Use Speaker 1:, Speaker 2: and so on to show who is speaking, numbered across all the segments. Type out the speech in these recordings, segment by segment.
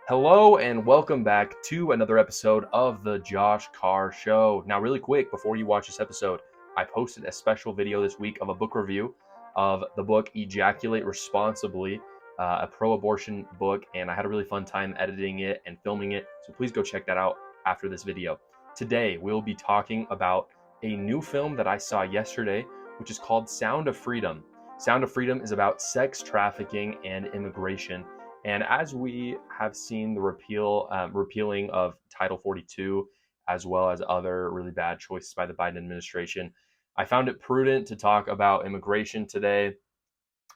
Speaker 1: Hello and welcome back to another episode of the Josh Carr Show. Now, really quick, before you watch this episode, I posted a special video this week of a book review of the book Ejaculate Responsibly, a pro-abortion book, and I had a really fun time editing it and filming it, so please go check that out after this video. Today, we'll be talking about a new film that I saw yesterday, which is called Sound of Freedom. Sound of Freedom is about sex trafficking and immigration. And as we have seen the repealing of Title 42, as well as other really bad choices by the Biden administration, I found it prudent to talk about immigration today.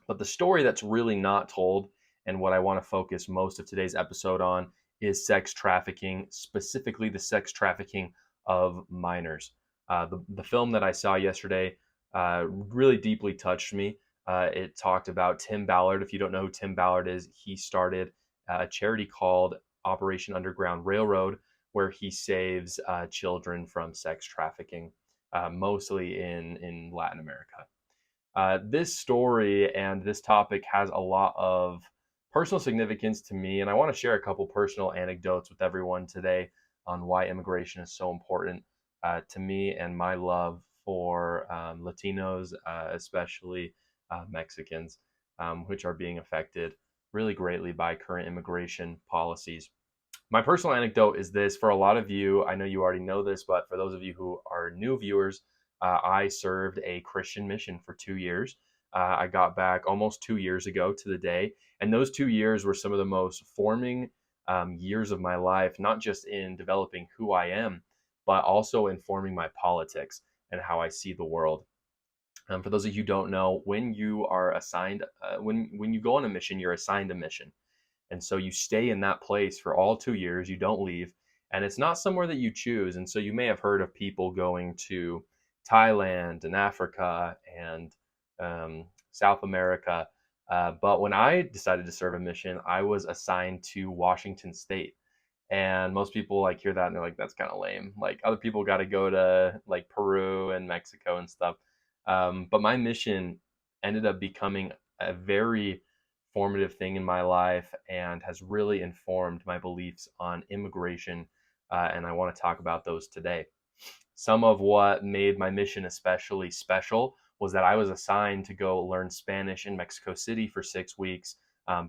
Speaker 1: But the story that's really not told, and what I want to focus most of today's episode on, is sex trafficking, specifically the sex trafficking of minors. The film that I saw yesterday really deeply touched me. It talked about Tim Ballard. If you don't know who Tim Ballard is, he started a charity called Operation Underground Railroad, where he saves children from sex trafficking, mostly in Latin America. This story and this topic has a lot of personal significance to me, and I want to share a couple personal anecdotes with everyone today on why immigration is so important to me and my love for Latinos, especially Mexicans, which are being affected really greatly by current immigration policies. My personal anecdote is this: for a lot of you, I know you already know this, but for those of you who are new viewers, I served a Christian mission for 2 years. I got back almost 2 years ago to the day, and those 2 years were some of the most forming years of my life, not just in developing who I am, but also in forming my politics and how I see the world. For those of you who don't know, when you are assigned, when you go on a mission, you're assigned a mission, and so you stay in that place for all 2 years. You don't leave, and it's not somewhere that you choose. And so you may have heard of people going to Thailand and Africa and South America. But when I decided to serve a mission, I was assigned to Washington State. And most people like hear that and they're like, that's kind of lame. Like other people got to go to like Peru and Mexico and stuff. But my mission ended up becoming a very formative thing in my life and has really informed my beliefs on immigration. And I want to talk about those today. Some of what made my mission especially special was that I was assigned to go learn Spanish in Mexico City for 6 weeks,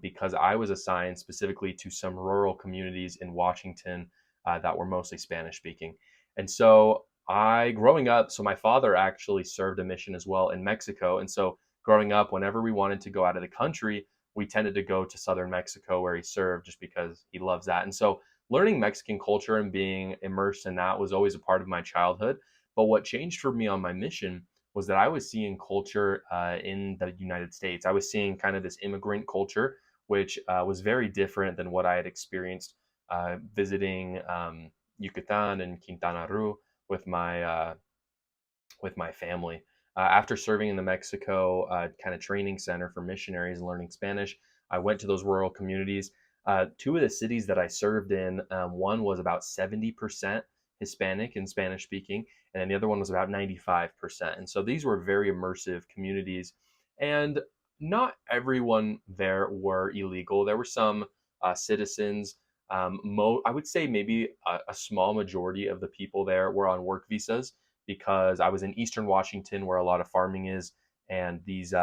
Speaker 1: because I was assigned specifically to some rural communities in Washington that were mostly Spanish speaking. And so growing up, so my father actually served a mission as well in Mexico. And so growing up, whenever we wanted to go out of the country, we tended to go to southern Mexico where he served just because he loves that. And so learning Mexican culture and being immersed in that was always a part of my childhood. But what changed for me on my mission was that I was seeing culture in the United States. I was seeing kind of this immigrant culture, which was very different than what I had experienced visiting Yucatan and Quintana Roo with my family. After serving in the Mexico kind of training center for missionaries and learning Spanish, I went to those rural communities. Two of the cities that I served in, one was about 70% Hispanic and Spanish speaking, and then the other one was about 95%. And so these were very immersive communities, and not everyone there were illegal. There were some citizens. I would say maybe a small majority of the people there were on work visas because I was in Eastern Washington where a lot of farming is, and these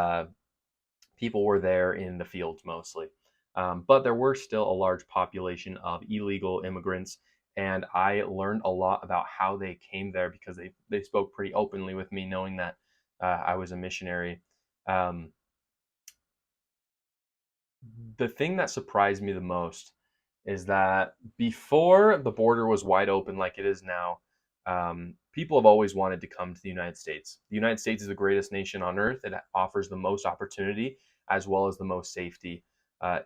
Speaker 1: people were there in the fields mostly. But there were still a large population of illegal immigrants, and I learned a lot about how they came there because they spoke pretty openly with me, knowing that I was a missionary. Um, the thing that surprised me the most is that before the border was wide open like it is now, people have always wanted to come to the United States. The United States is the greatest nation on earth. It offers the most opportunity as well as the most safety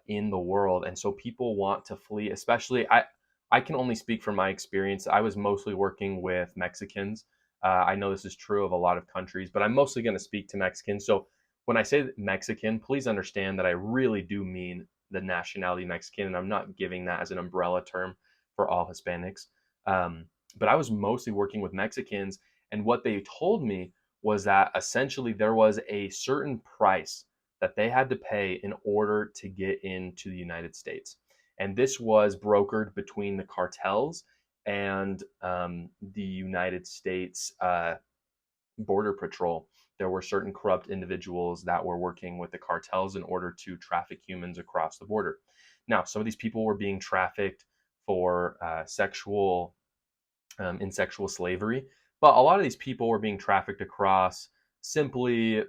Speaker 1: in the world. And so people want to flee, especially I can only speak from my experience. I was mostly working with Mexicans. I know this is true of a lot of countries, but I'm mostly going to speak to Mexicans. So when I say Mexican, please understand that I really do mean the nationality Mexican, and I'm not giving that as an umbrella term for all Hispanics. But I was mostly working with Mexicans, and what they told me was that essentially there was a certain price that they had to pay in order to get into the United States. And this was brokered between the cartels and the United States Border Patrol. There were certain corrupt individuals that were working with the cartels in order to traffic humans across the border. Now, some of these people were being trafficked for in sexual slavery, but a lot of these people were being trafficked across simply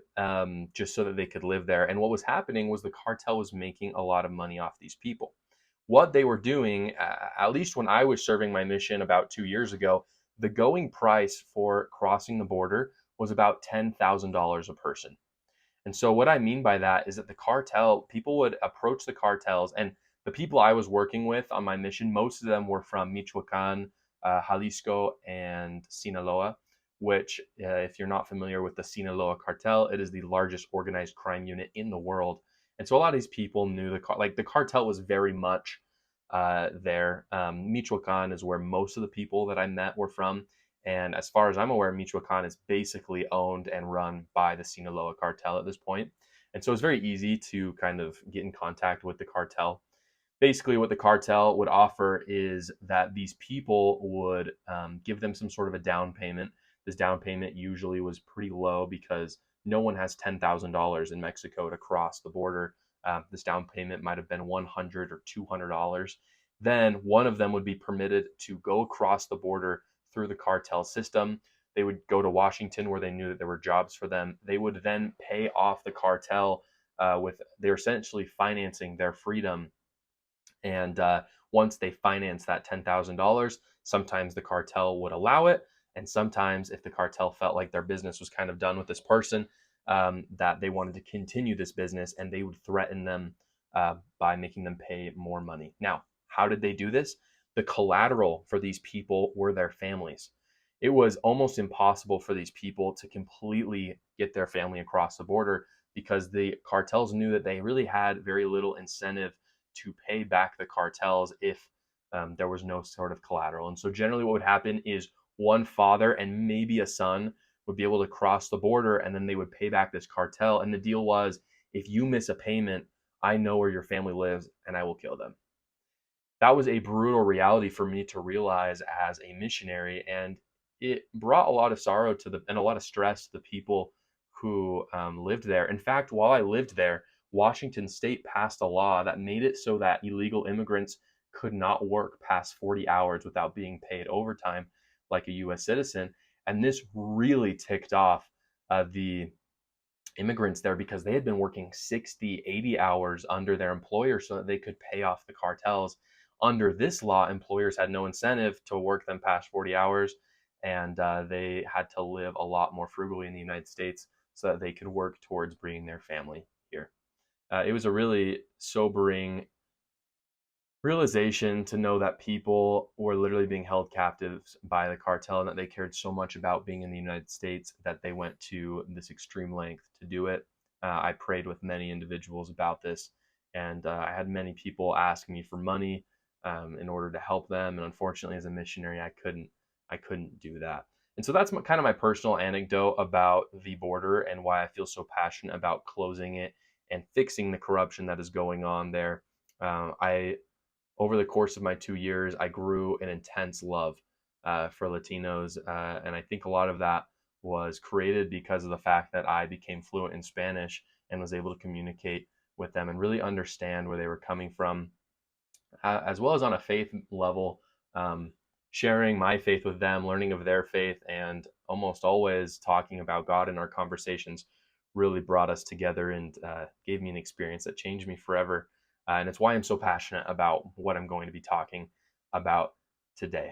Speaker 1: just so that they could live there. And what was happening was the cartel was making a lot of money off these people. What they were doing, at least when I was serving my mission about 2 years ago, the going price for crossing the border was about $10,000 a person. And so what I mean by that is that the cartel, people would approach the cartels, and the people I was working with on my mission, most of them were from Michoacan, Jalisco, and Sinaloa, which, if you're not familiar with the Sinaloa cartel, it is the largest organized crime unit in the world. And so a lot of these people knew the cartel was very much there. Michoacan is where most of the people that I met were from. And as far as I'm aware, Michoacan is basically owned and run by the Sinaloa cartel at this point. And so it's very easy to kind of get in contact with the cartel. Basically, what the cartel would offer is that these people would give them some sort of a down payment. This down payment usually was pretty low because no one has $10,000 in Mexico to cross the border. This down payment might have been $100 or $200. Then one of them would be permitted to go across the border through the cartel system. They would go to Washington where they knew that there were jobs for them. They would then pay off the cartel they're essentially financing their freedom. And once they finance that $10,000, sometimes the cartel would allow it. And sometimes if the cartel felt like their business was kind of done with this person, that they wanted to continue this business, and they would threaten them by making them pay more money. Now, how did they do this? The collateral for these people were their families. It was almost impossible for these people to completely get their family across the border because the cartels knew that they really had very little incentive to pay back the cartels if there was no sort of collateral. And so generally what would happen is one father and maybe a son would be able to cross the border, and then they would pay back this cartel. And the deal was, if you miss a payment, I know where your family lives and I will kill them. That was a brutal reality for me to realize as a missionary, and it brought a lot of sorrow and a lot of stress to the people who lived there. In fact, while I lived there, Washington State passed a law that made it so that illegal immigrants could not work past 40 hours without being paid overtime like a U.S. citizen. And this really ticked off the immigrants there because they had been working 60, 80 hours under their employer so that they could pay off the cartels. Under this law, employers had no incentive to work them past 40 hours, and they had to live a lot more frugally in the United States so that they could work towards bringing their family here. It was a really sobering realization to know that people were literally being held captives by the cartel and that they cared so much about being in the United States that they went to this extreme length to do it. I prayed with many individuals about this, and I had many people ask me for money in order to help them. And unfortunately, as a missionary, I couldn't do that. And so that's kind of my personal anecdote about the border and why I feel so passionate about closing it and fixing the corruption that is going on there. Over the course of my 2 years, I grew an intense love for Latinos. And I think a lot of that was created because of the fact that I became fluent in Spanish and was able to communicate with them and really understand where they were coming from, as well as on a faith level, sharing my faith with them, learning of their faith, and almost always talking about God in our conversations really brought us together and gave me an experience that changed me forever. And it's why I'm so passionate about what I'm going to be talking about today.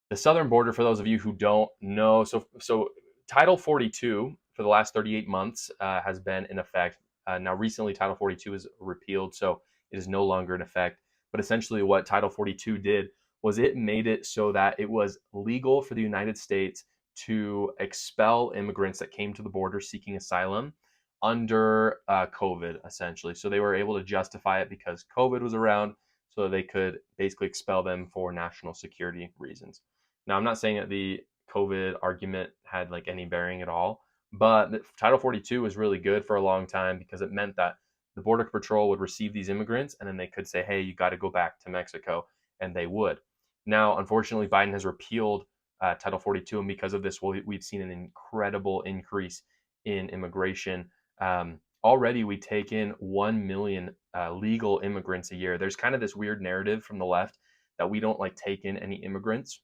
Speaker 1: The southern border, for those of you who don't know, so Title 42 for the last 38 months has been in effect. Now, recently, Title 42 is repealed, so it is no longer in effect. But essentially, what Title 42 did was it made it so that it was legal for the United States to expel immigrants that came to the border seeking asylum under COVID, essentially. So they were able to justify it because COVID was around, so they could basically expel them for national security reasons. Now, I'm not saying that the COVID argument had like any bearing at all, but Title 42 was really good for a long time because it meant that The Border Patrol would receive these immigrants, and then they could say, hey, you got to go back to Mexico, and they would. Now, unfortunately, Biden has repealed Title 42, and because of this, we've seen an incredible increase in immigration. Already, we take in 1 million legal immigrants a year. There's kind of this weird narrative from the left that we don't like take in any immigrants.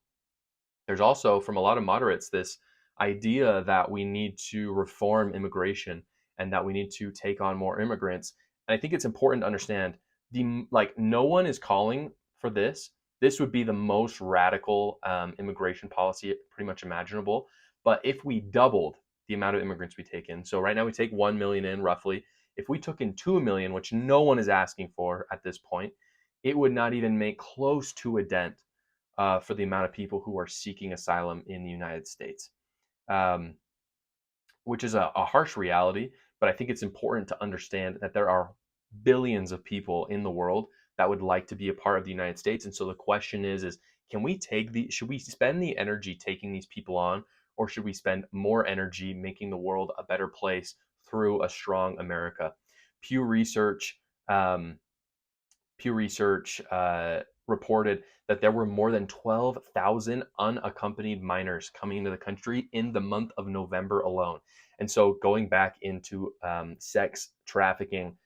Speaker 1: There's also from a lot of moderates this idea that we need to reform immigration and that we need to take on more immigrants. And I think it's important to understand no one is calling for this. This would be the most radical immigration policy pretty much imaginable. But if we doubled the amount of immigrants we take in, so right now we take 1 million in roughly. If we took in 2 million, which no one is asking for at this point, it would not even make close to a dent for the amount of people who are seeking asylum in the United States, um, which is a harsh reality. But I think it's important to understand that there are billions of people in the world that would like to be a part of the United States. And so the question is can we should we spend the energy taking these people on, or should we spend more energy making the world a better place through a strong America? Pew Research um, Pew Research reported that there were more than 12,000 unaccompanied minors coming into the country in the month of November alone. And so, going back into sex trafficking,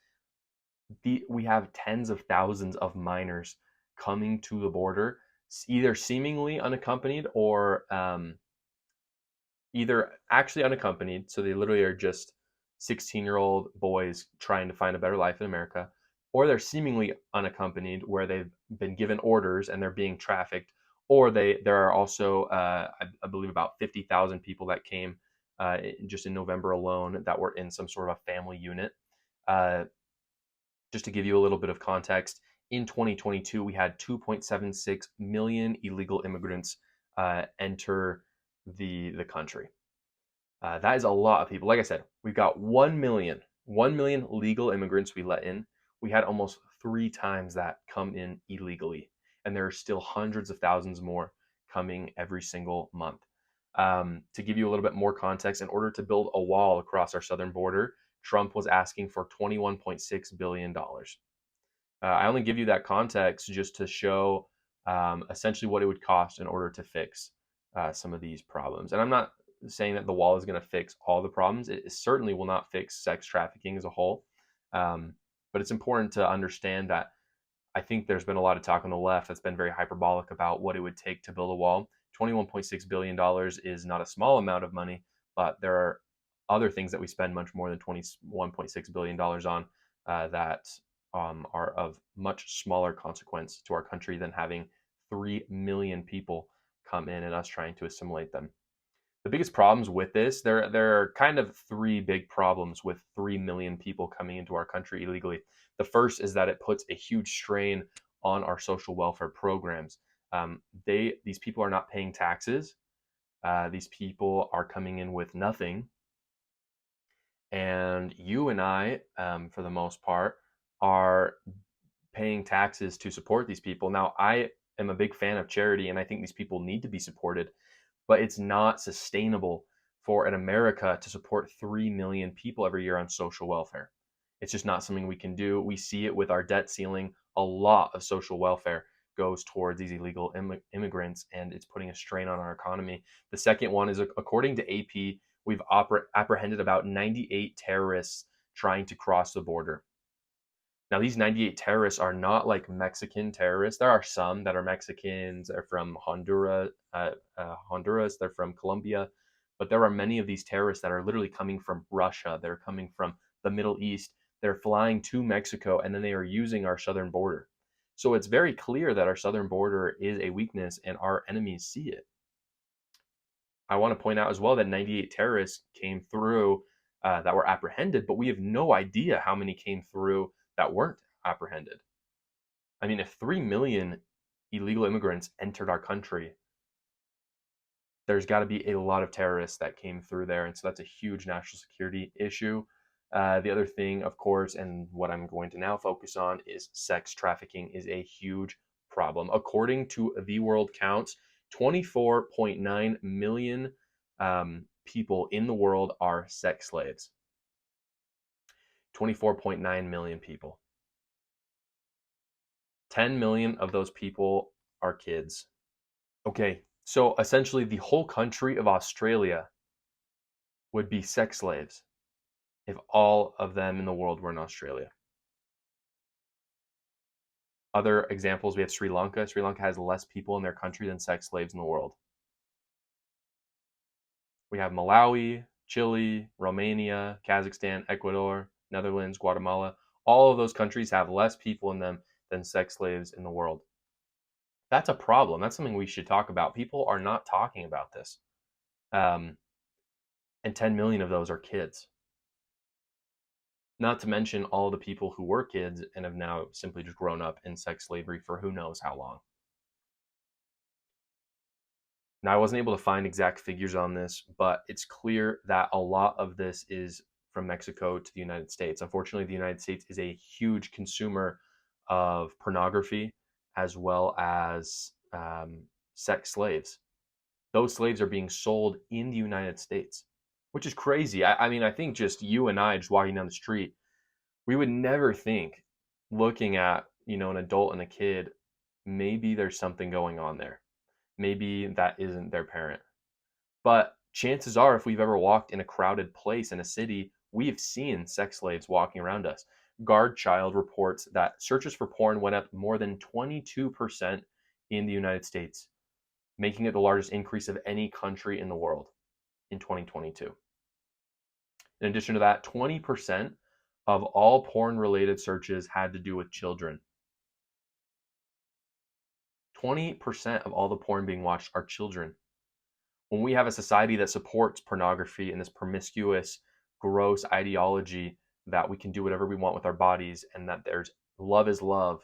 Speaker 1: we have tens of thousands of minors coming to the border, either seemingly unaccompanied or either actually unaccompanied, so they literally are just 16-year-old boys trying to find a better life in America, or they're seemingly unaccompanied where they've been given orders and they're being trafficked, or there are also I believe about 50,000 people that came just in November alone that were in some sort of a family unit. Uh, just to give you a little bit of context, in 2022 we had 2.76 million illegal immigrants enter the country. That is a lot of people. Like I said, we've got 1 million legal immigrants we let in. We had almost 3 times that come in illegally. And there are still hundreds of thousands more coming every single month. To give you a little bit more context, in order to build a wall across our southern border, Trump was asking for $21.6 billion. I only give you that context just to show essentially what it would cost in order to fix some of these problems. And I'm not saying that the wall is going to fix all the problems. It certainly will not fix sex trafficking as a whole. But it's important to understand that I think there's been a lot of talk on the left that's been very hyperbolic about what it would take to build a wall. $21.6 billion is not a small amount of money, but there are other things that we spend much more than $21.6 billion on that are of much smaller consequence to our country than having 3 million people come in and us trying to assimilate them. The biggest problems with this, there are kind of 3 big problems with 3 million people coming into our country illegally. The first is that it puts a huge strain on our social welfare programs. These people are not paying taxes. These people are coming in with nothing. And you and I, for the most part, are paying taxes to support these people. Now, I am a big fan of charity, and I think these people need to be supported, but it's not sustainable for an America to support 3 million people every year on social welfare. It's just not something we can do. We see it with our debt ceiling. A lot of social welfare goes towards these illegal immigrants, and it's putting a strain on our economy. The second one is, according to AP, we've apprehended about 98 terrorists trying to cross the border. Now, these 98 terrorists are not like Mexican terrorists. There are some that are Mexicans. They're from Honduras. They're from Colombia. But there are many of these terrorists that are literally coming from Russia. They're coming from the Middle East. They're flying to Mexico, and then they are using our southern border. So it's very clear that our southern border is a weakness, and our enemies see it. I want to point out as well that 98 terrorists came through that were apprehended, but we have no idea how many came through that weren't apprehended. I mean, if 3 million illegal immigrants entered our country, there's got to be a lot of terrorists that came through there. And so that's a huge national security issue. The other thing, of course, and what I'm going to now focus on is sex trafficking is a huge problem. According to the World Counts, 24.9 million people in the world are sex slaves. 24.9 million people. 10 million of those people are kids. Okay, so essentially the whole country of Australia would be sex slaves if all of them in the world were in Australia. Other examples, we have Sri Lanka. Sri Lanka has less people in their country than sex slaves in the world. We have Malawi, Chile, Romania, Kazakhstan, Ecuador, Netherlands, Guatemala. All of those countries have less people in them than sex slaves in the world. That's a problem. That's something we should talk about. People are not talking about this. And 10 million of those are kids. Not to mention all the people who were kids and have now simply just grown up in sex slavery for who knows how long. Now, I wasn't able to find exact figures on this, but it's clear that a lot of this is from Mexico to the United States. Unfortunately, the United States is a huge consumer of pornography as well as sex slaves. Those slaves are being sold in the United States, which is crazy. I mean, I think just you and I just walking down the street, we would never think, looking at, an adult and a kid, maybe there's something going on there. Maybe that isn't their parent. But chances are, if we've ever walked in a crowded place in a city, we have seen sex slaves walking around us. Guard Child reports that searches for porn went up more than 22% in the United States, making it the largest increase of any country in the world in 2022. In addition to that, 20% of all porn-related searches had to do with children. 20% of all the porn being watched are children. When we have a society that supports pornography and this promiscuous, gross ideology that we can do whatever we want with our bodies and that there's love is love,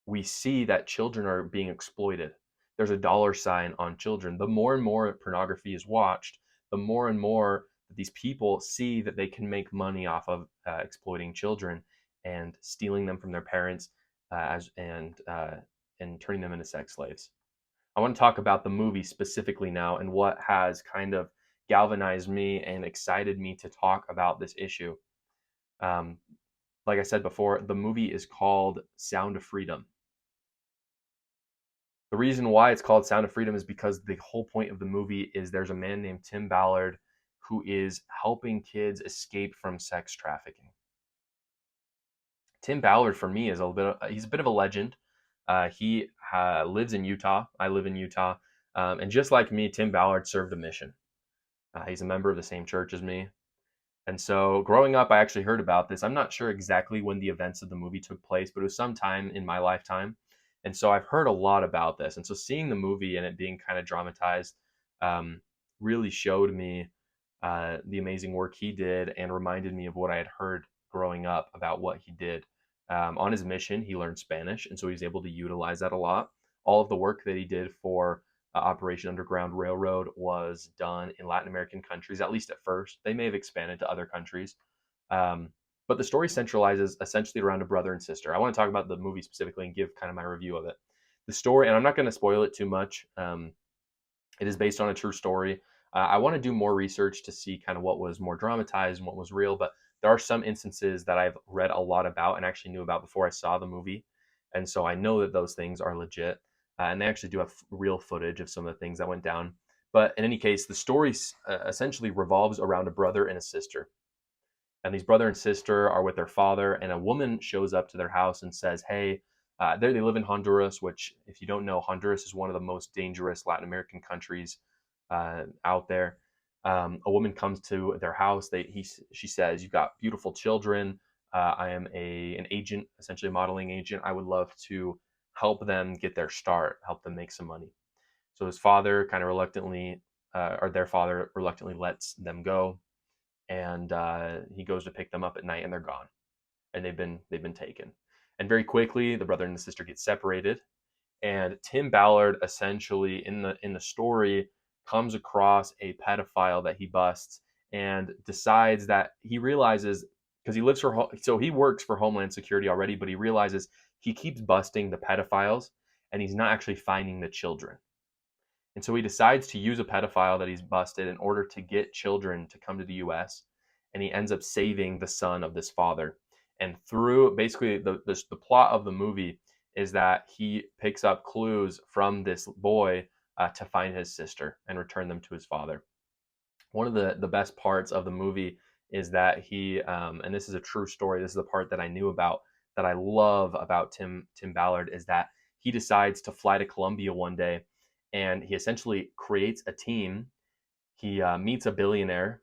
Speaker 1: we see that children are being exploited. There's a dollar sign on children. The more and more pornography is watched, the more and more that these people see that they can make money off of exploiting children and stealing them from their parents and turning them into sex slaves. I want to talk about the movie specifically now and what has kind of galvanized me and excited me to talk about this issue. Like I said before, the movie is called Sound of Freedom. The reason why it's called Sound of Freedom is because the whole point of the movie is there's a man named Tim Ballard who is helping kids escape from sex trafficking. Tim Ballard, for me, is he's a bit of a legend. He lives in Utah. I live in Utah. And just like me, Tim Ballard served a mission. He's a member of the same church as me. And so growing up, I actually heard about this. I'm not sure exactly when the events of the movie took place, but it was sometime in my lifetime. And so I've heard a lot about this. And so seeing the movie and it being kind of dramatized really showed me the amazing work he did and reminded me of what I had heard growing up about what he did. On his mission, he learned Spanish, and so he was able to utilize that a lot. All of the work that he did for Operation Underground Railroad was done in Latin American countries, at least at first. They may have expanded to other countries. But the story centralizes essentially around a brother and sister. I want to talk about the movie specifically and give kind of my review of it. The story, and I'm not going to spoil it too much. It is based on a true story. I want to do more research to see kind of what was more dramatized and what was real, but there are some instances that I've read a lot about and actually knew about before I saw the movie. And so I know that those things are legit. And they actually do have real footage of some of the things that went down. But in any case, the story essentially revolves around a brother and a sister. And these brother and sister are with their father, and a woman shows up to their house and says, hey, they live in Honduras, which, if you don't know, Honduras is one of the most dangerous Latin American countries out there. A woman comes to their house. She says, you've got beautiful children. I am an agent, essentially a modeling agent. I would love to help them get their start, help them make some money. So his father kind of reluctantly, or their father reluctantly lets them go. And he goes to pick them up at night and they're gone. And they've been taken. And very quickly, the brother and the sister get separated. And Tim Ballard essentially in the story comes across a pedophile that he busts and decides that he realizes, because he works for Homeland Security already, but he realizes he keeps busting the pedophiles and he's not actually finding the children. And so he decides to use a pedophile that he's busted in order to get children to come to the US and he ends up saving the son of this father. And through basically the plot of the movie is that he picks up clues from this boy to find his sister and return them to his father. One of the best parts of the movie is that he and this is a true story. This is the part that I knew about, that I love about Tim Ballard, is that he decides to fly to Colombia one day, and he essentially creates a team. He meets a billionaire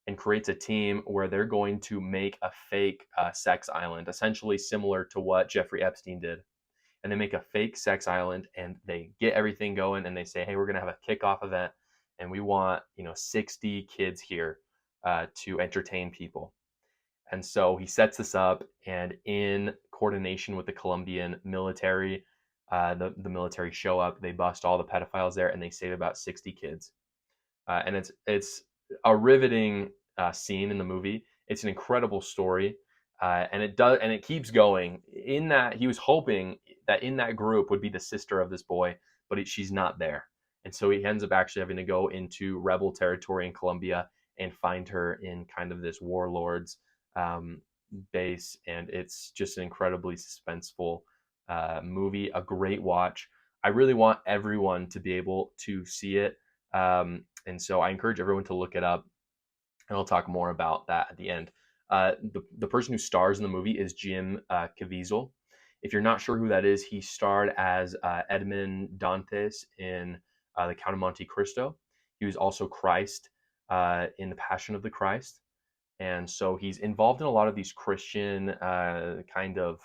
Speaker 1: and creates a team where they're going to make a fake sex island, essentially similar to what Jeffrey Epstein did. And they make a fake sex island, and they get everything going, and they say, hey, we're going to have a kickoff event, and we want 60 kids here to entertain people. And so he sets this up, and in coordination with the Colombian military, the military show up, they bust all the pedophiles there, and they save about 60 kids. And it's a riveting scene in the movie. It's an incredible story, and it keeps going. In that, he was hoping that in that group would be the sister of this boy, but she's not there, and so he ends up actually having to go into rebel territory in Colombia and find her in kind of this warlord's base, and it's just an incredibly suspenseful movie, a great watch. I really want everyone to be able to see it. And so I encourage everyone to look it up, and I'll talk more about that at the end. The person who stars in the movie is Jim Caviezel. If you're not sure who that is, he starred as Edmond Dantes in The Count of Monte Cristo. He was also Christ in The Passion of the Christ. And so he's involved in a lot of these Christian kind of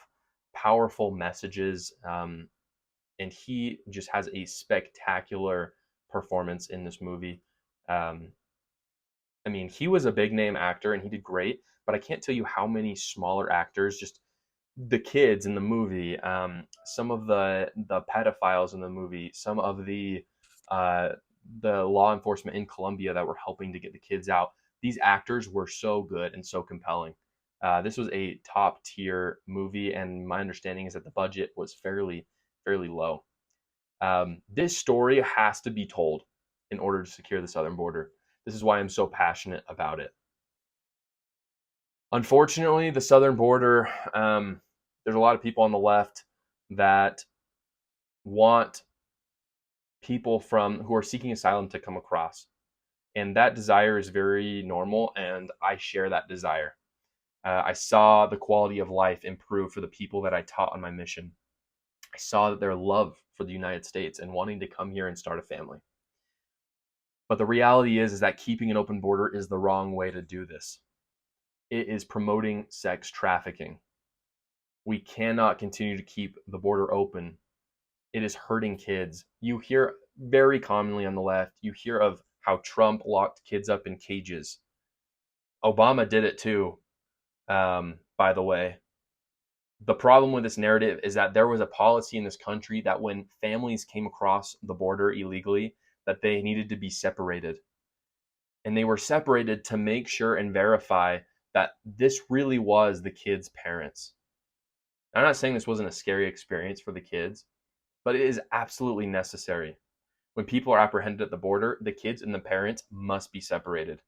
Speaker 1: powerful messages. And he just has a spectacular performance in this movie. I mean, he was a big name actor and he did great, but I can't tell you how many smaller actors, just the kids in the movie, some of the pedophiles in the movie, some of the law enforcement in Colombia that were helping to get the kids out. These actors were so good and so compelling. This was a top tier movie, and my understanding is that the budget was fairly low. This story has to be told in order to secure the southern border. This is why I'm so passionate about it. Unfortunately, the southern border, there's a lot of people on the left that want people who are seeking asylum to come across. And that desire is very normal, and I share that desire. I saw the quality of life improve for the people that I taught on my mission. I saw that their love for the United States and wanting to come here and start a family. But the reality is that keeping an open border is the wrong way to do this. It is promoting sex trafficking. We cannot continue to keep the border open. It is hurting kids. You hear very commonly on the left, you hear of how Trump locked kids up in cages. Obama did it too, by the way. The problem with this narrative is that there was a policy in this country that when families came across the border illegally, that they needed to be separated. And they were separated to make sure and verify that this really was the kids' parents. I'm not saying this wasn't a scary experience for the kids, but it is absolutely necessary. When people are apprehended at the border, the kids and the parents must be separated.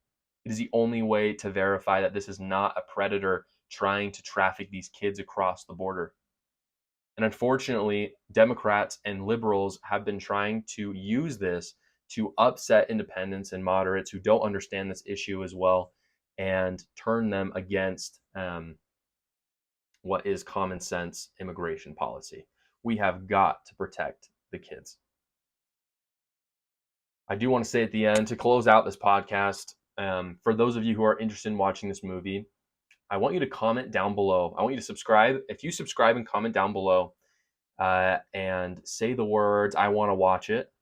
Speaker 1: It is the only way to verify that this is not a predator trying to traffic these kids across the border. And unfortunately, Democrats and liberals have been trying to use this to upset independents and moderates who don't understand this issue as well, and turn them against what is common sense immigration policy. We have got to protect the kids. I do want to say at the end, to close out this podcast, for those of you who are interested in watching this movie, I want you to comment down below. I want you to subscribe. If you subscribe and comment down below and say the words, I want to watch it,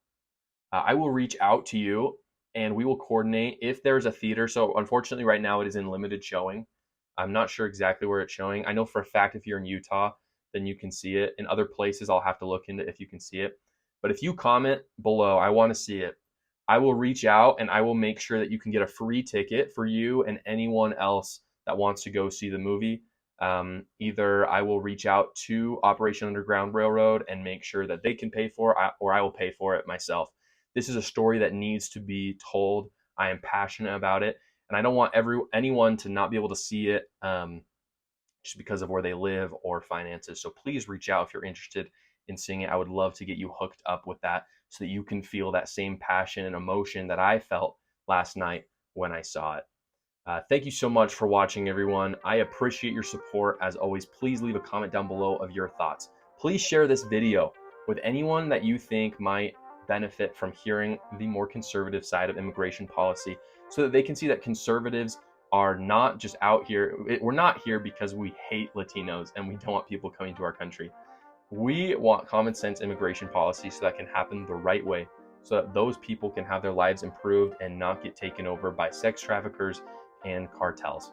Speaker 1: I will reach out to you and we will coordinate if there's a theater. So unfortunately right now it is in limited showing. I'm not sure exactly where it's showing. I know for a fact if you're in Utah, then you can see it. In other places, I'll have to look into if you can see it. But if you comment below, I want to see it, I will reach out and I will make sure that you can get a free ticket for you and anyone else that wants to go see the movie. Either I will reach out to Operation Underground Railroad and make sure that they can pay for it, or I will pay for it myself. This is a story that needs to be told. I am passionate about it. And I don't want anyone to not be able to see it just because of where they live or finances. So please reach out if you're interested in seeing it. I would love to get you hooked up with that so that you can feel that same passion and emotion that I felt last night when I saw it. Thank you so much for watching, everyone. I appreciate your support. As always, please leave a comment down below of your thoughts. Please share this video with anyone that you think might benefit from hearing the more conservative side of immigration policy, so that they can see that conservatives are not just out here. We're not here because we hate Latinos and we don't want people coming to our country. We want common sense immigration policy so that can happen the right way, so that those people can have their lives improved and not get taken over by sex traffickers and cartels.